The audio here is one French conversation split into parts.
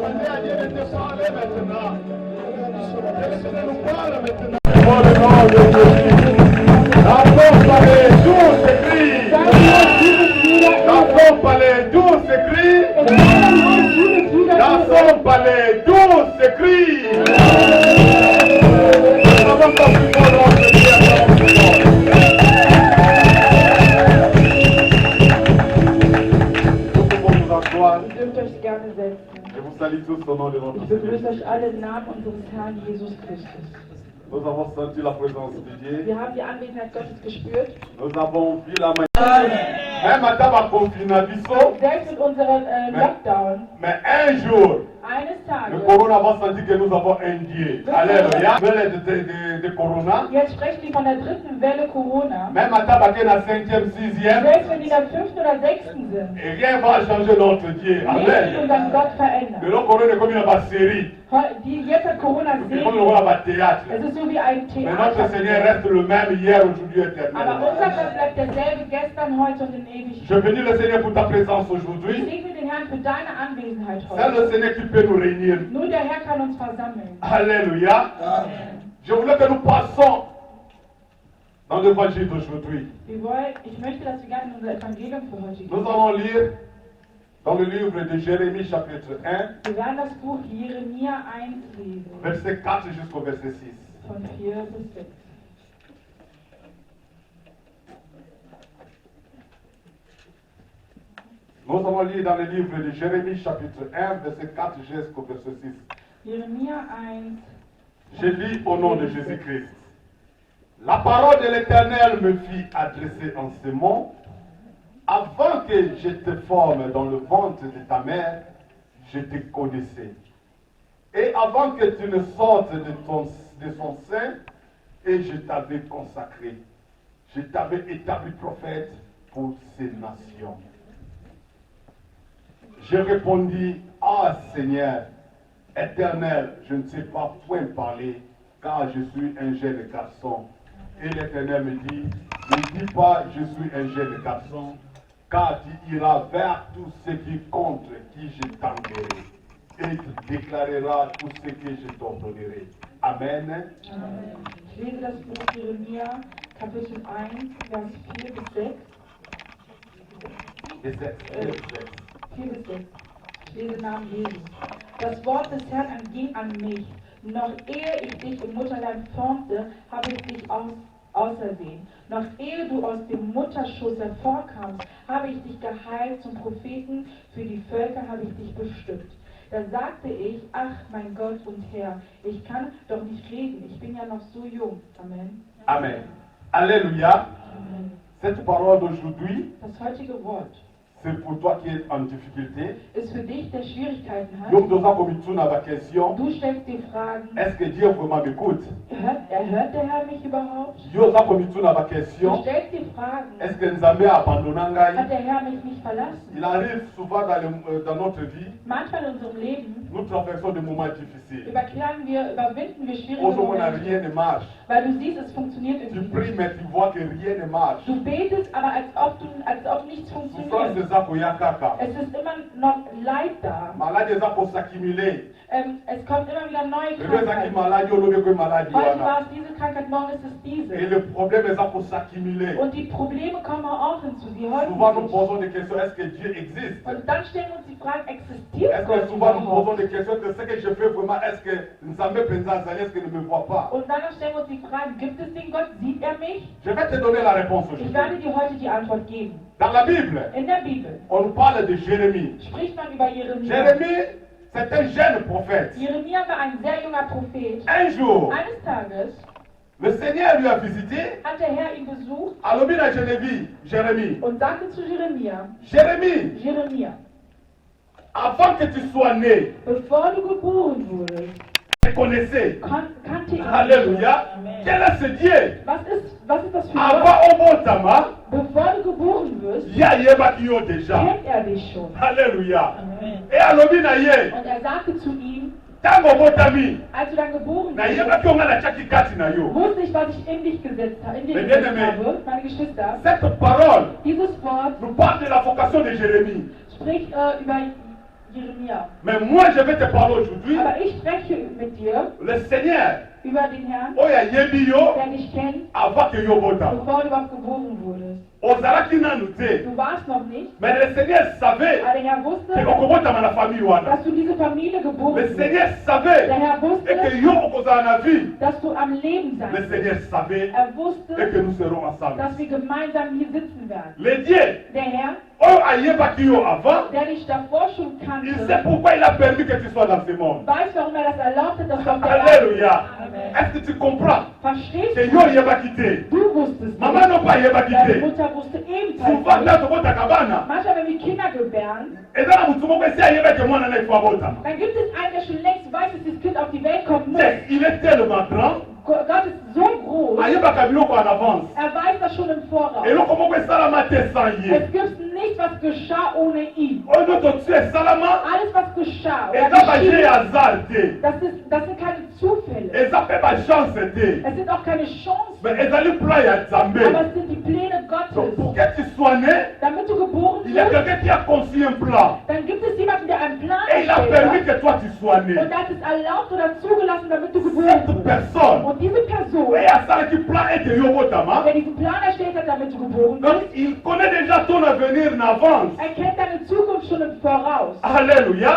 Demandez à Dieu de te parler maintenant. Laissez nous parler maintenant. Pour le nom de Jésus. Accompagnez tous ces cris. Accompagnez tous ces cris. Accompagnez tous ces cris. Nous avons pas plus fort dans notre vie. Ihr dürft euch gerne setzen. Je vous salue tous au nom de notre Ich Seigneur. begrüße euch alle im Namen unseres Herrn Jesus Christus. Nous avons senti la présence de Dieu. Wir haben die Anwesenheit Gottes gespürt. Nous avons vu la main. Même à ta confination, Selbst mit unserem Lockdown, mais un jour, eines le Tages, corona va sentir que nous avons un Dieu. Alléluia. De corona. jetzt sprechen die von der dritten Welle Corona. Même à ta baquet la 5e, 6e, Selbst wenn die in der 5. oder 6. sind, et rien va changer notre Dieu. nichts Amen. unseren Gott De verändern. l'autre corona est comme une série. Die jetzt hat Corona C'est comme sehen. le théâtre. Es ist so wie ein Mais notre Seigneur Theater. reste le même hier, aujourd'hui, Aber éternellement. unser Gott bleibt derselbe gestern, heute und in Ewigkeit. Je bénis le Seigneur pour ta présence Ich aujourd'hui. segne den Herrn für deine Anwesenheit C'est heute. le Seigneur qui peut nous réunir. Nur der Herr kann uns versammeln. Alléluia. Je voulais que nous passons dans l'évangile d'aujourd'hui. Ich möchte, dass wir gerne in unser Evangelium für heute Nous gehen. allons lire dans le livre de Jérémie chapitre 1, Wir werden das Buch Jeremia 1 lesen, verset 4 jusqu'au verset 6. von 4 bis 6. Nous allons lire dans le livre de Jérémie chapitre 1, verset 4 jusqu'au verset 6. Jeremia 1. Je lis au nom de Jésus-Christ. La parole de l'Éternel me fit adresser en ces mots. Avant que je te forme dans le ventre de ta mère, je te connaissais. Et avant que tu ne sortes de son sein, et je t'avais consacré. Je t'avais établi prophète pour ces nations. Je répondis, ah Seigneur, Éternel, je ne sais pas point parler, car je suis un jeune garçon. Et l'Éternel me dit, ne dis pas, je suis un jeune garçon, car tu iras vers tous ceux qui contre qui je t'enverrai, et tu déclareras tout ce que je t'ordonnerai. Amen. Amen. Ich lese das Buch Jeremia, Kapitel 1, Vers 4 bis 6. Et c'est- 4 bis 6. Ich lese Namen Jesu. Das Wort des Herrn entging an mich. Noch ehe ich dich im Mutterleib formte, habe ich dich ausersehen. Noch ehe du aus dem Mutterschoß hervorkamst, habe ich dich geheilt zum Propheten. Für die Völker habe ich dich bestimmt. Da sagte ich, ach mein Gott und Herr, ich kann doch nicht reden, ich bin ja noch so jung. Amen. Amen. Alléluia. Amen. Cette parole d'aujourd'hui, Das heutige Wort c'est pour toi qui es en difficulté. ist für dich, der Schwierigkeiten hat. Donc, nous avons mis tout dans la question, Du stellst dir Fragen, est-ce que Dieu vraiment m'écoute? hört der Herr mich überhaupt? Dieu nous a mis tout dans la Du question, stellst dir Fragen, est-ce que nous avons abandonné Ngai? hat der Herr mich nicht verlassen? Il arrive souvent dans notre vie, Manchmal in unserem Leben nous traversons des moments difficiles. überwinden wir schwierige Au moment où Momente, rien ne marche, weil du siehst, es funktioniert tu irgendwie pries nicht. mais tu vois que rien ne marche. Du betest, aber als ob nichts Souffrance funktioniert. des Akoyakaka. Es ist immer noch Leid da. Maladie des Akos s'accumuler. Es kommt immer wieder neue Le deux qui Krankheiten. maladie, on ne veut maladie. Heute war es diese Krankheit, morgen ist es diese. Et le problème des Akos s'accumuler. Und die Probleme kommen auch hinzu, sie Souvent nous häufen sich. posons des questions, est-ce que Dieu existe? Und dann stellen wir uns die Frage, existiert Est-ce Gott que souvent nous posons überhaupt? des questions que ce que je fais vraiment, est-ce que Nzambe Penzazali, est-ce qu'il ne me voit pas? Und dann stellen wir uns die Frage, gibt es den Gott? Sieht er mich? Je vais te donner la réponse Ich werde aujourd'hui. dir heute die Antwort geben. Dans la Bible, In der Bibel on nous parle de Jérémie. spricht man über Jeremia. Jérémie, c'est un jeune prophète. Jeremia war ein sehr junger Prophet. Un jour, Eines Tages le Seigneur lui a visité. hat der Herr ihn besucht À l'obéna Jérémie. und sagte zu Jeremia, Jérémie, Jeremia, avant que tu sois né, bevor du geboren wurdest, je connaissais. kannte ich ihn. Alléluia. Quel est ce Dieu? Was ist das für Gott? Avant Obotama, Bevor du geboren wirst, Yayeba Kyo déjà. kennt er dich schon. Alléluia. Amen. Et à l'obéna Ye, Und er sagte zu ihm, Tango Botami, als du dann geboren na bist, Yeba Kyo na chaki kati na yo. wusste ich, was ich in dich gesetzt habe, meine Geschwister. Cette parole Dieses Wort nous parle de la vocation de Jérémie. spricht über Jeremia. Mais moi, je vais te parler aujourd'hui. Aber ich spreche mit dir Le Seigneur, über den Herrn, Oya Yebiyo, der dich kennt, avant que Yobota. bevor du überhaupt geboren wurdest. Ozalaki nanu te. Du warst noch nicht, Mais le Seigneur savait aber der Herr wusste, que okobota ma famille wana. dass du diese Familie geboren Le wirst. Seigneur savait Der Herr et que wusste, yo okozala na vie. dass du am Leben sein Le wirst. Seigneur savait Er et que wusste, nous serons ensemble. dass wir gemeinsam hier sitzen werden. Le Dieu, Der Herr, oyo ayebaki yo avant, der dich davor schon il sait kannte, pourquoi il a permis que tu sois dans ce monde. weiß, warum er das erlaubt hat, dass du auf der Erde Alléluia. Amen. Est-ce que tu comprends Verstehst que du? yo ayebaki te? Du wusstest Maman nicht. non pas ayebaki Deine te. Mutter wusste ebenfalls Souvent, nicht. quand tobotaka bana, Manchmal, wenn wir Kinder gebären, eza na mutu moko esi ayebaki mwana na ifo abotama. dann gibt es einen, der schon längst weiß, dass dieses Kind auf die Welt kommen muss. Il est tellement grand, Gott ist so groß, ayebaka biloko en avance. er weiß das schon im Voraus. eloko moko esalama te sans ye. Es gibt nichts, was geschah ohne ihn. oyo nyonso tu esalama Alles, was geschah, eza baje geschieht, ya hasard te, das sind keine Zufälle. eza mpe bachance te, Es sind auch keine Chancen, mais ezali plan ya nzambe. aber es sind die Pläne Donc pour Gottes. que tu sois né, Damit du geboren il y a wirst, quelqu'un qui a conçu un plan dann gibt es jemanden, der einen Plan et il a erstellt permis hat que toi tu sois né. und der hat es erlaubt oder zugelassen, damit du geboren Cette wirst. personne, Und diese Person, et asalaki plan ete yo botama, der diesen Plan erstellt hat, damit du geboren donc wirst, il connaît déjà ton avenir en avance. er kennt deine Zukunft schon im Voraus. Alléluia.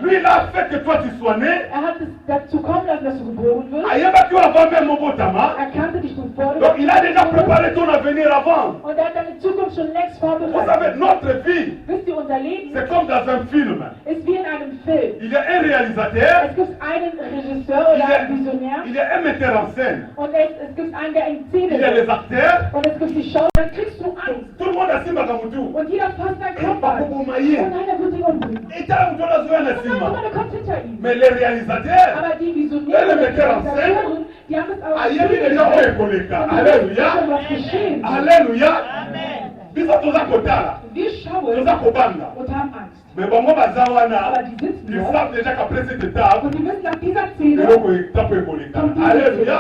Lui, il a fait que toi tu sois né. Er hat es dazu kommen lassen, dass du geboren wirst. Ayebaki avant même Mobotama. Er kannte dich bevor du Donc il a déjà geboren wirst. préparé ton avenir avant. Und er hat deine Zukunft schon längst Vous savez, vorbereitet. notre vie, Wisst ihr, unser Leben c'est comme dans un film. ist wie in einem Film. Il y a un réalisateur, Es gibt einen Regisseur il oder y a, einen Visionär il y a un metteur en scène, und es gibt einen, der in Szene il y a les ist. acteurs. Und es gibt die Show, dann kriegst du Angst. Tout le monde a simba kamutu. Und jeder fasst deinen Et Kopf an. Babu Oh Maye. nein, er wird dich umbringen. Et t'as mutu la zoé na Oh nein, simba. der kommt hinter ihm. Mais les réalisateurs, Aber die Visionäre, Le die metteur en scène. Organisatoren, die haben es auch ayebi déjà oyo ekoleka. Und die wissen Alléluia. schon, was geschehen. Alléluia. Biso toza kotala, Wir schauen toza kobanga. und haben Angst. Mais bango baza wana, Aber die sitzen ils dort savent déjà qu'après cette étape, und die wissen nach dieser Szene, eloko etape ekoleka. Alléluia.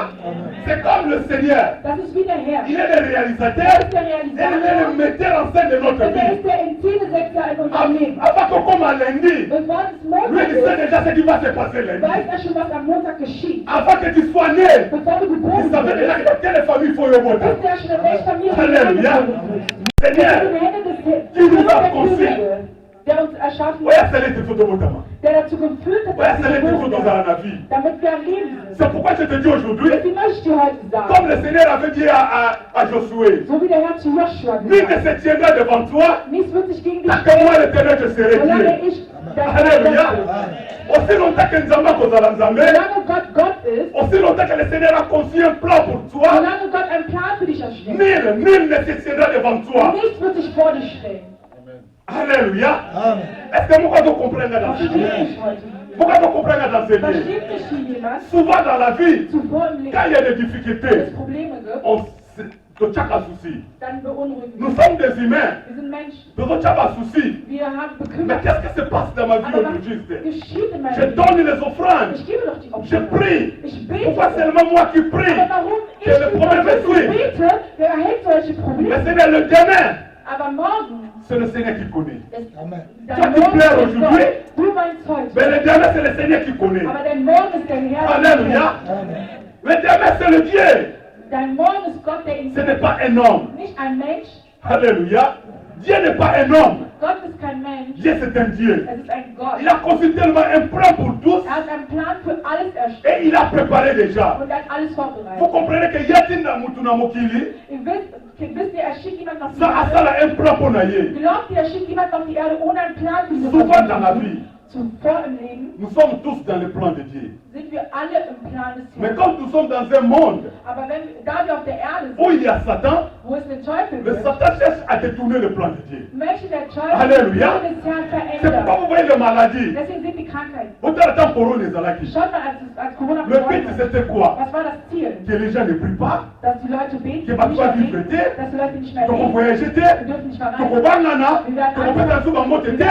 C'est comme le Seigneur. das ist wie der Herr. Il est le réalisateur Er ist der et il est le Realisator metteur en scène de notre und er vie. ist der in Szene-Setzer in unserem Leben. Avant qu'on commence lundi, Bevor es lui Montag il sait ist, déjà ce qui va se passer lundi. weiß er schon, was am Montag geschieht. Avant que tu sois né, Bevor du geboren il savait déjà wirst, que quelle famille il faut y avoir. wisst er schon, in welcher Familie du Halleluja. geboren wirst. Seigneur, In den Händen des Qui nous a der conçus. Könige, der uns erschaffen oya hat, sala ete foto botama. der dazu geführt hat, Oya dass sala wir ete geboren foto werden, ozala na vie. damit wir am Leben sind. C'est pourquoi je te dis aujourd'hui, Deswegen möchte ich dir heute sagen, comme le Seigneur avait dit à Josué, so wie der Herr zu Joshua nul ne gesagt hat, se tiendra devant toi, nichts wird sich gegen dich tant que moi l'éternel je serai solange Dieu. ich dein Alléluia. Gott bin. Aussi longtemps que Nzamba kozala Nzambe, Solange Gott Gott ist, aussi longtemps que le Seigneur a conçu un plan pour toi, solange Gott einen Plan für dich erstellt, nul ne se tiendra devant toi. nichts wird sich vor dich stellen. Alléluia. Est-ce que pourquoi tu comprends dans ce Versteht lieu? mich heute? Pourquoi tu comprends dans ce lieu? Versteht mich hier jemand? Souvent dans la vie, Zuvor im Leben, quand il y a des wenn es difficultés, Probleme gibt, on se tient à souci. dann beunruhigen Nous wir. sommes des humains, Wir sind Menschen. nous tient à souci. Wir haben Mais bekümmert. qu'est-ce qui se passe dans ma vie Aber was aujourd'hui? geschieht in meinem Je Leben? donne les offrandes, Ich gebe doch die je Opfer. prie. Ich bete. Pourquoi seulement moi qui prie? Aber warum ich Que le problème est die suit. bete, wer erhält solche Mais Probleme? Seigneur, le demain, Aber morgen c'est le Seigneur qui connaît. ist Toi, dein tu Morgen pleures ist aujourd'hui. Gott. Du meinst heute. Mais le demain, c'est le Seigneur qui connaît. Aber dein Morgen ist der Herr. Alléluia. Le demain, c'est le Dieu. Dein Morgen ist Gott, der ihn Ce n'est pas un homme. nicht ein Mensch. Alléluia. Dieu n'est pas un homme. Gott ist kein Mensch. Dieu, c'est un Dieu. Es ist ein Gott. Il a conçu tellement un plan pour tous Er hat einen Plan für alles erstellt et il a préparé déjà. und er hat alles Vous vorbereitet. comprenez que Yatina Mutuna Mokili, Ihr wisst, ihr, er schickt jemand auf die ça a Erde. ça un plan pour Naye. Glaubt ihr, er schickt jemand auf die Erde ohne einen Plan für diese Souvent dans la Familie? vie, Zuvor im Leben nous sommes tous dans le plan de Dieu. sind wir alle im Plan des Mais Herrn. comme nous sommes dans un monde Aber da wir auf der Erde où sind, il y a Satan, wo es den Teufel le gibt, Satan cherche à détourner le plan de Dieu. möchte der Teufel Halleluja. den des Herrn C'est pourquoi verändern. vous voyez les maladies. Deswegen sind die Krankheit. Schaut mal, Als Corona le but c'était quoi? was war das Ziel? Que les gens ne prient pas, Dass die Leute beten, que nicht parfois mehr vivre beten, était, dass die Leute nicht mehr qu'on beten. voyage Wir était, dürfen nicht mehr qu'on reisen. bangana, qu'on peut faire sous mon tété,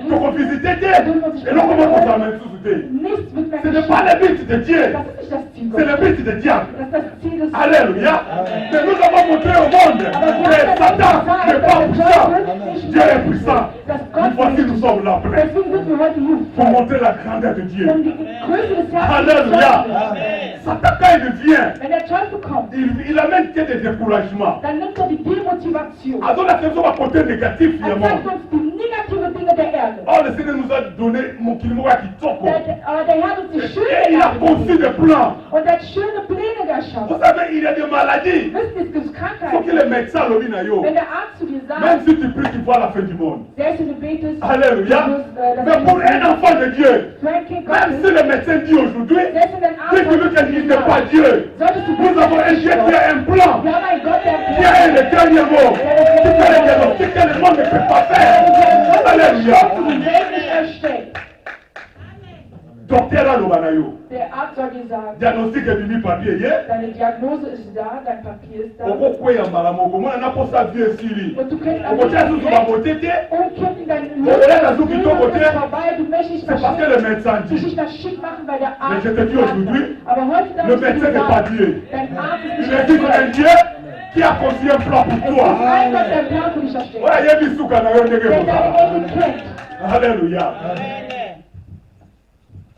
qu'on visite était, et non comment on s'amène sous tété. Nichts wird mehr Ce n'est geschehen. pas le but de Dieu, Das ist nicht das Ziel c'est le Gottes. but du diable. Das ist das Ziel des Alléluia. Mais nous avons montré au monde que Satan n'est pas puissant. Dieu est puissant. Une fois que nous sommes là près Deswegen sind wir heute hier. pour montrer la grandeur de Dieu. Um die Größe des Herrn zu Alléluia. bezeugen. Satan quand il vient, Wenn der Teufel kommt, il amène que des découragements. dann nimmt er die Demotivation. Alors la façon va côté négatif Er finalement. zeigt uns die negativen Dinge der Erde. Or le Seigneur nous a donné mon kilomètre qui toque. Aber der Herr hat uns die Et schöne il a Erde conçu gegeben. des plans. Und er hat schöne Pläne Vous geschaffen. savez, il y a des maladies. Wisst ihr, es gibt Faut que Krankheiten. les médecins le disent. Wenn der Arzt zu dir Même sagt, si tu pries, tu vois la fin du monde. selbst wenn du betest, Alléluia. du wirst, das Mais pour un enfant de Dieu, für ein Kind même si Gottes, le médecin dit aujourd'hui, selbst wenn dein si Arzt tu veux qu'il n'est pas Dieu, solltest du nous avons un Dieu qui a un plan, Wir haben einen Gott, der qui a le dernier mot, qui fait le diagnostic que le monde ne peut pas faire. Alléluia. die Welt nicht erstellt. Docteur Alobanayo, Der Arzt soll dir sagen, diagnostic est venu papier, deine Diagnose ist da, dein Papier ist da. okokwe ya mbala moko mwana na posa vie esili Und du kennst okotia susu babote te umkippen in dein Oleka suki Leben toko und te. es ist vorbei, du möchtest nicht c'est parce que mehr le médecin dich dit nicht mehr schick machen, weil der Mais Arzt je te dis gesagt aujourd'hui, hat. Aber heute darf le ich dir médecin n'est pas sagen, Dieu. dein Arzt ist Il nicht existe mehr un Dieu qui a conçu un plan pour Es ist toi. ein Gott, der einen Plan für dich erstellt. Oya yebi suka na yo ndenge Der deine kozala. Ehe kennt. Alléluia.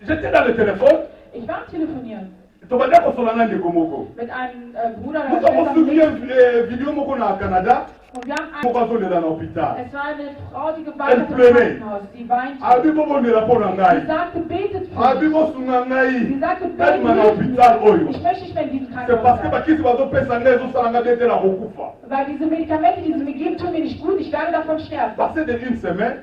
J'étais dans le téléphone, Ich war am Telefonieren tobande kosolana ndeko moko. mit einem Bruder Nous oder avons Schwester suivi von mir. une vidéo moko na Canada, Und wir haben moko azolela na hôpital. es war eine Frau, die geweint hat im pleurait. Krankenhaus. Sie weinte. Abi bobondela mpo na Sie ngai. sagte, betet für Abi mich. bosunga Sie ngai. sagte, Nadima na betet für hôpital oyo. mich. Ich möchte nicht mehr in diesem C'est Krankenhaus parce que sein. bakisi bazopesa ngai ezosala ngai ndenge na kokufa. Weil diese Medikamente, die sie mir geben, tun mir nicht gut. Ich werde davon sterben. Passé de une semaine,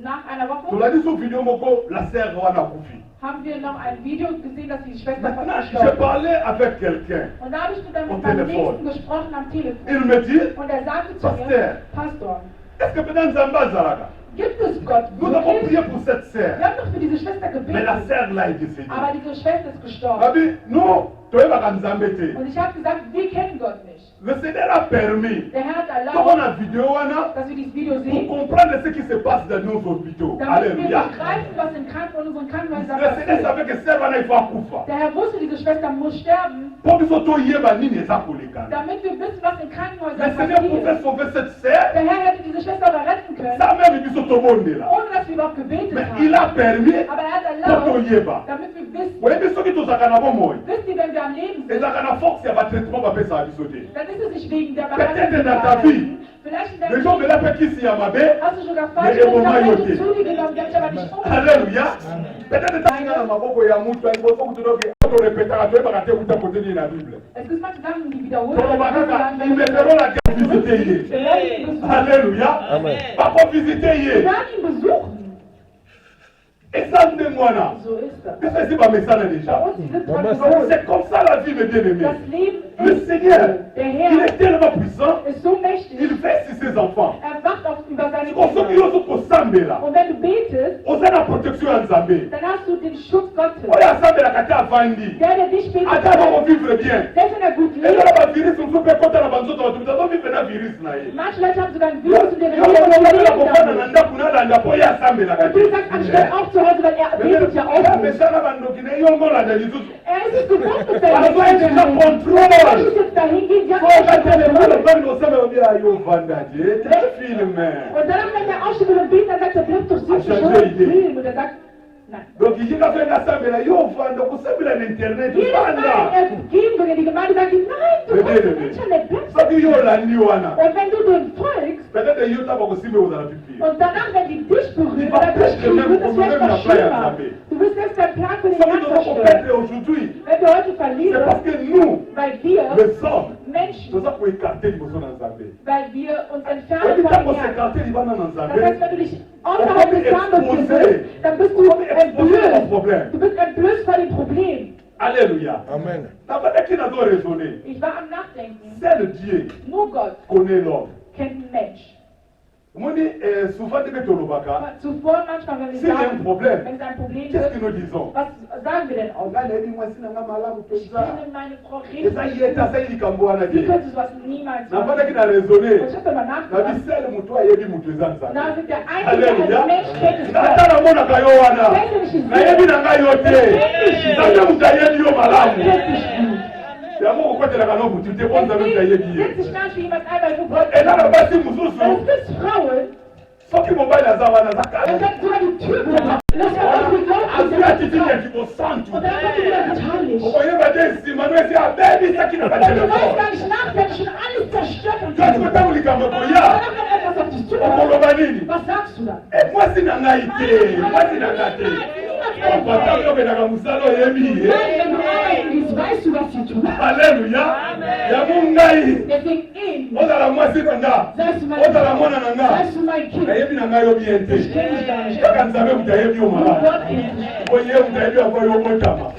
Nach einer Woche tolandi so vidéo moko la sœur wana akufi. haben wir noch ein Video gesehen, dass die Schwester fast Maintenant, je gestorben ist. parlais avec quelqu'un. Und da habe ich mit Au meinem Telefon. Nächsten gesprochen am Telefon. Il me dit, Und er sagte zu Pasteur. mir, Pastor, est-ce que peut-être Nzamba azalaka? gibt es Gott Nous avons wirklich? prié pour cette sœur. Wir haben doch für diese Schwester Mais la gebetet. sœur là est décédée. Aber diese Schwester ist gestorben. Abi, non, toyebaka Nzambe te. Und ich habe gesagt, wir kennen Gott nicht. Le Seigneur a permis. Der Herr hat Toko erlaubt, na vidéo wana dass wir dieses Video pour sehen, comprendre ce qui se passe dans nos hôpitaux. damit wir Alléluia. begreifen, was in unseren Krankenhäusern Le Seigneur passiert. savait que sœur wana il faut akufa. Der Herr wusste, diese Schwester muss sterben, Po biso toyeba nini eza kolekana. damit wir wissen, was in Le Krankenhäusern Seigneur pouvait passiert. sauver cette sœur Der Herr hätte diese Schwester aber retten können, sans même biso tobondela. ohne dass wir überhaupt gebetet Mais il haben. a permis Aber er hat po erlaubt, toyeba. damit wir wissen, oyebi soki tozalaka na bomoi wisst ihr, wenn wir am Leben sind, ezalaka na force ya batraitement bapesaka biso te. dann ist es nicht wegen der Peut-être Behandlung, die dans wir ta vie, erhalten. Vielleicht in les deinem gens Leben vela mpe kisi ya mabe. hast du sogar Mais falsche eboma yo Medikamente te. zu dir genommen, die haben dich aber nicht umgebracht. Alléluia. Peut-être etanga na maboko ya mutu aliboso kutunoki torepetaka toyebaka te kuta kote nini na bible Es gibt manche Sachen, die wiederholen. toloba kaka Wir imeterola te visite ye. werden ihn besuchen. Alléluia. Amen. bakovisite Wir ye werden ihn besuchen. eza ndenge wana So ist das. biso esi bamesana Bei déjà. uns sind Mama, Donc Traditionen. c'est comme ça la vie mes bien-aimés. Das Leben Le ist Seigneur, so. Der il Herr est tellement puissant, ist so mächtig. il veille sur ses enfants. Er wacht auch über seine soki Kinder. ozo kosambela Und wenn du betest, oza na protection ya nzambe dann hast du den Schutz Gottes. oyo asambelaka te avandi Der dich betet, ata akovivre bien selbst wenn er gut eza lebt. na bavirus mosusu mpe kota na banzoto bato moto azovivre na virus na ye Manche Leute haben sogar ein Virus in deren yokosobela kofanda na Leben. ndako nalanda mpo ye asambelaka Und du sagst, anstatt auch zu Hause, weil er betet ja auch nicht. apesa na bandoki na yongolanda lisusu Er ist es gewohnt mit azwa seinen déjà Kindern. contrôle Wenn ich jetzt dahin gehe, ja, bandi osambela obi ayo vandaje te filme und dann, wenn der aufsteht und betet, dann sagt er, bleib doch sitzen, Ach, schau ja, einen Idee. Film. Und er sagt, nein. donc ijinga so enasambela yo vanda kosambela na internet Jedes Mal, vanda wenn er gehen will in die Gemeinde, sagt er, nein, du hast im Internet, bleib soki yo olandi wana Und wenn du dem folgst, peut-être yo ntango kosimba ozala pipi und danach, wenn die dich berühren, vas oder dich presque berühren, même wird es vielleicht même noch la playa schlimmer. Nzambe. Du wirst selbst deinen Plan für den soki Herrn toza zerstören. koperdre aujourd'hui Wenn wir heute c'est verlieren, parce que nous weil wir les hommes Menschen, toza koekarte liboso na nzambe weil wir uns entfernen oyebi von ntango dem Herrn. sekarte libana na Das heißt, nzambe wenn du dich außerhalb des Landes befindest, dann bist du entblößt. Du bist entblößt vor dem Problem. alléluia Amen. nabandaki nazo raisonner Ich war am Nachdenken. seul Dieu Nur Gott connaît l'homme kennt einen Mensch. Souvent, Aber zuvor manchmal, wenn wir s'il y a un sagen, problème, wenn es ein Problem qu'est-ce gibt, que nous disons? was sagen wir denn auch? Ich finde, meine Frau ça redet y nicht est, gut. ça y est, likambo wana Sie te. könnte sowas niemals Na machen. fanda kina raisonner. Und ich habe immer Na nachgedacht. bisele mutu ayebi mutu eza nzambe. Na sind der Einzige, Alléluia. als Mensch kennt es Ata Gott. namonaka yo wana. Nayebi na ngai yo te. Nzambe mutu ayebi yo malamu. Kennt dich gut. Yango kokotelaka no mutu te po nzambe mutu ayebi ye. Setzt sich gar nicht jemand ein, weil du Gott Eza na basi Weil mosusu. es gibt Frauen, Soki mobali aza wana aza und kala. dann sogar die Tür gemacht. Lass mal auf die Azwi Leute atitiki ya kibosantu. Und dann kommt wieder beteiligt. Okoyeba te nsima no esi abebisaki na Und du weißt batelefone. gar nicht nach, der hat schon alles zerstört und Kasi kotango likambo dann koya. kommt etwas auf dich zu. Okoloba nini? Was sagst du dann? Mwasi na ngai te. Mwasi na ngai te. Papa okendaka mosala oyebi ye. Nein, wenn du arbeiten gehst, weißt du, was sie tun. Alleluya. Yango ngai. Deswegen ihn. Ozala mwasi na nga. Seist du mein Ozala mwana na nga. Seist du mein Kind. Nayebi na ngai yo bien te. Ich kenne dich gar nicht. Kaka nzambe mutu ayebi yo Nur malamu. Gott kennt dich. Oye mutu ayebi yango yo motama.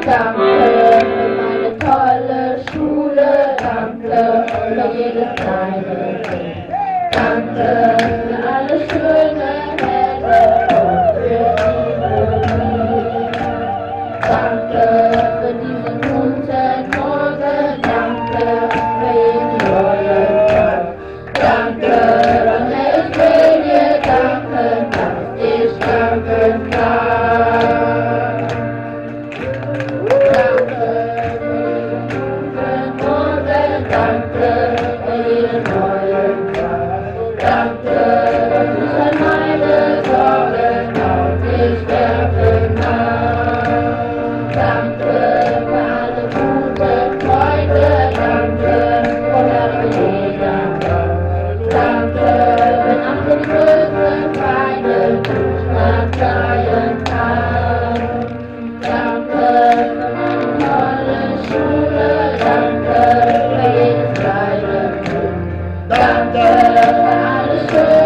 Danke für meine tolle Schule, danke für jedes kleine Ding. Danke für alle schönen Hände und für die Musik. Danke für diesen guten Morgen, danke für jeden neuen Tag. Danke, und ich will dir danken, dass ich danken kann. Danke für alles Schöne.